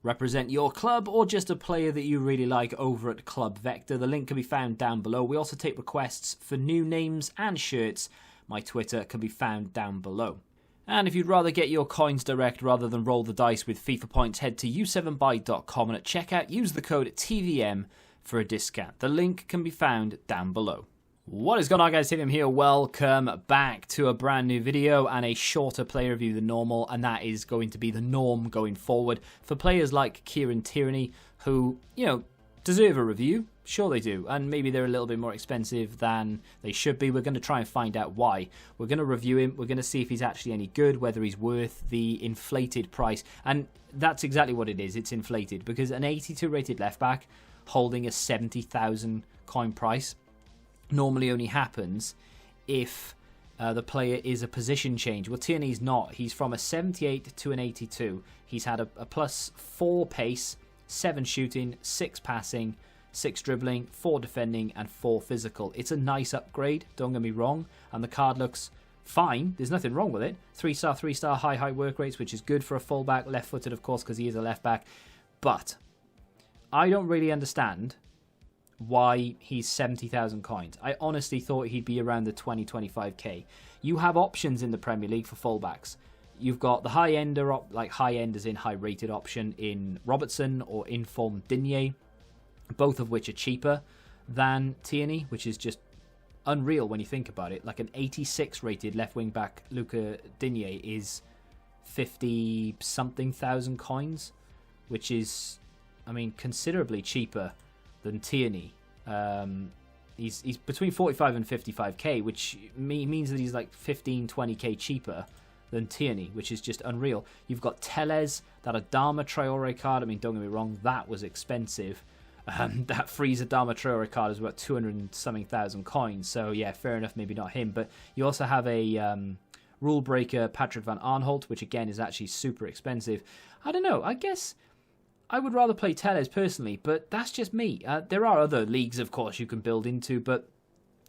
represent your club or just a player that you really like over at Club Vector. The link can be found down below. We also take requests for new names and shirts. My Twitter can be found down below. And if you'd rather get your coins direct rather than roll the dice with FIFA points, head to u7buy.com and at checkout use the code TVM for a discount. The link can be found down below. What is going on, guys? TVM here. Welcome back to a brand new video and a shorter player review than normal, and that is going to be the norm going forward for players like Totw Tierney who, deserve a review. Sure they do, and maybe they're a little bit more expensive than they should be. We're going to try and find out why. We're going to review him. We're going to see if he's actually any good, whether he's worth the inflated price. And that's exactly what it is. It's inflated because an 82 rated left back holding a 70,000 coin price normally only happens if the player is a position change. Well, Tierney's not. He's from a 78 to an 82. He's had a +4 pace, 7 shooting, 6 passing, 6 dribbling, 4 defending, and 4 physical. It's a nice upgrade, don't get me wrong, and the card looks fine. There's nothing wrong with it. 3-star, 3-star, high work rates, which is good for a fullback. Left-footed, of course, because he is a left back. But I don't really understand why he's 70,000 coins. I honestly thought he'd be around the 20-25k. You have options in the Premier League for fullbacks. You've got the high-ender, like high-end as in high-rated option in Robertson or Inform Digne, both of which are cheaper than Tierney, which is just unreal when you think about it. Like an 86 rated left wing back Luca Digne is 50-something thousand coins, which is, considerably cheaper than Tierney. He's between 45 and 55k, which means that he's like 15-20k cheaper than Tierney, which is just unreal. You've got Telles, that Adama Traore card. Don't get me wrong, that was expensive. That Freezer Adama Traore card is about 200-something thousand coins. So yeah, fair enough, maybe not him. But you also have a rule breaker Patrick van Aanholt, which again is actually super expensive. I don't know. I guess I would rather play Telles personally, but that's just me. There are other leagues, of course, you can build into, but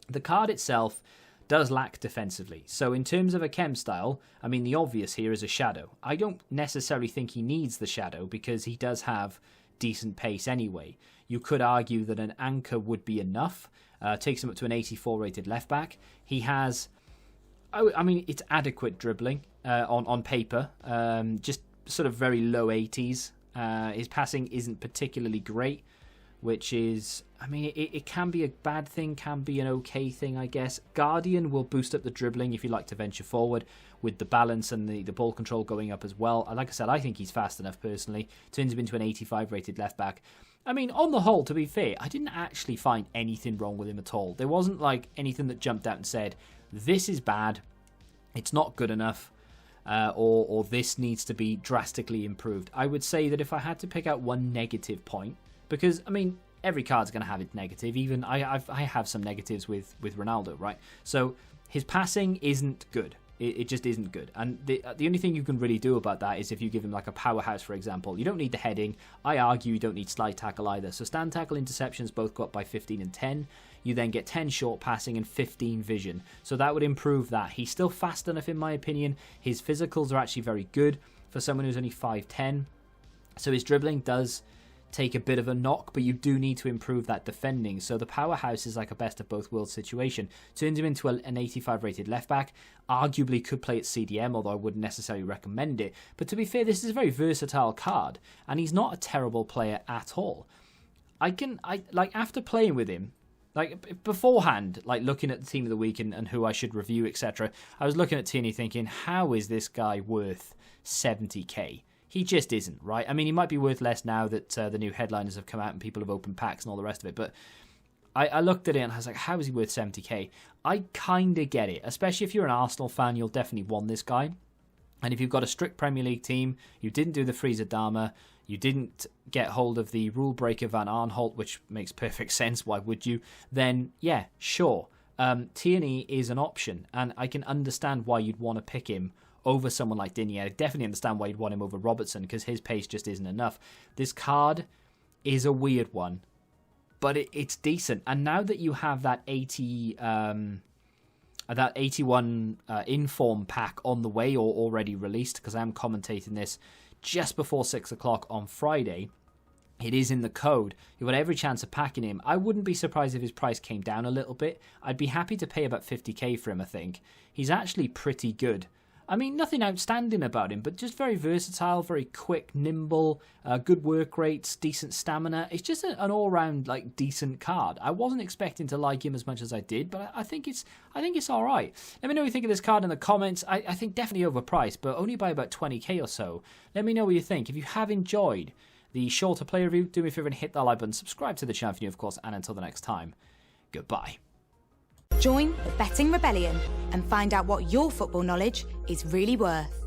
the card itself does lack defensively. So in terms of a chem style, the obvious here is a shadow. I don't necessarily think he needs the shadow because he does have decent pace anyway. You could argue that an anchor would be enough. Takes him up to an 84 rated left back. He has, it's adequate dribbling on paper. Just sort of very low 80s. His passing isn't particularly great, which is, it can be a bad thing, can be an okay thing, I guess. Guardian will boost up the dribbling if you like to venture forward, with the balance and the ball control going up as well. Like I said, I think he's fast enough personally. Turns him into an 85 rated left back. On the whole, to be fair, I didn't actually find anything wrong with him at all. There wasn't like anything that jumped out and said, this is bad, it's not good enough, or this needs to be drastically improved. I would say that if I had to pick out one negative point, because, every card's going to have its negative. Even I have some negatives with Ronaldo, right? So his passing isn't good. It just isn't good. And the only thing you can really do about that is if you give him like a powerhouse, for example. You don't need the heading. I argue you don't need slide tackle either. So stand tackle, interceptions both go up by 15 and 10. You then get 10 short passing and 15 vision. So that would improve that. He's still fast enough in my opinion. His physicals are actually very good for someone who's only 5'10". So his dribbling does take a bit of a knock, but you do need to improve that defending. So the powerhouse is like a best of both worlds situation. Turns him into an 85 rated left back. Arguably could play at CDM, although I wouldn't necessarily recommend it. But to be fair, this is a very versatile card, and he's not a terrible player at all. After playing with him, beforehand, looking at the team of the week and who I should review, etc., I was looking at Tierney thinking, how is this guy worth 70k? He just isn't, right? He might be worth less now that the new headliners have come out and people have opened packs and all the rest of it, but I looked at it and I was like, how is he worth 70k? I kind of get it, especially if you're an Arsenal fan, you'll definitely want this guy. And if you've got a strict Premier League team, you didn't do the Freezer Adama, you didn't get hold of the rule breaker Van Aanholt, which makes perfect sense, why would you? Then, yeah, sure. Tierney is an option, and I can understand why you'd want to pick him over someone like Digne. I definitely understand why you'd want him over Robertson, because his pace just isn't enough. This card is a weird one, but it's decent. And now that you have that 81 inform pack on the way or already released, because I am commentating this just before 6 o'clock on Friday. It is in the code. You've got every chance of packing him. I wouldn't be surprised if his price came down a little bit. I'd be happy to pay about 50k for him, I think. He's actually pretty good. I mean, nothing outstanding about him, but just very versatile, very quick, nimble, good work rates, decent stamina. It's just an all-round, like, decent card. I wasn't expecting to like him as much as I did, but I think it's all right. Let me know what you think of this card in the comments. I think definitely overpriced, but only by about 20k or so. Let me know what you think. If you have enjoyed the shorter play review, do me a favor and hit that like button. Subscribe to the channel if you're new, of course, and until the next time, goodbye. Join the Betting Rebellion and find out what your football knowledge is really worth.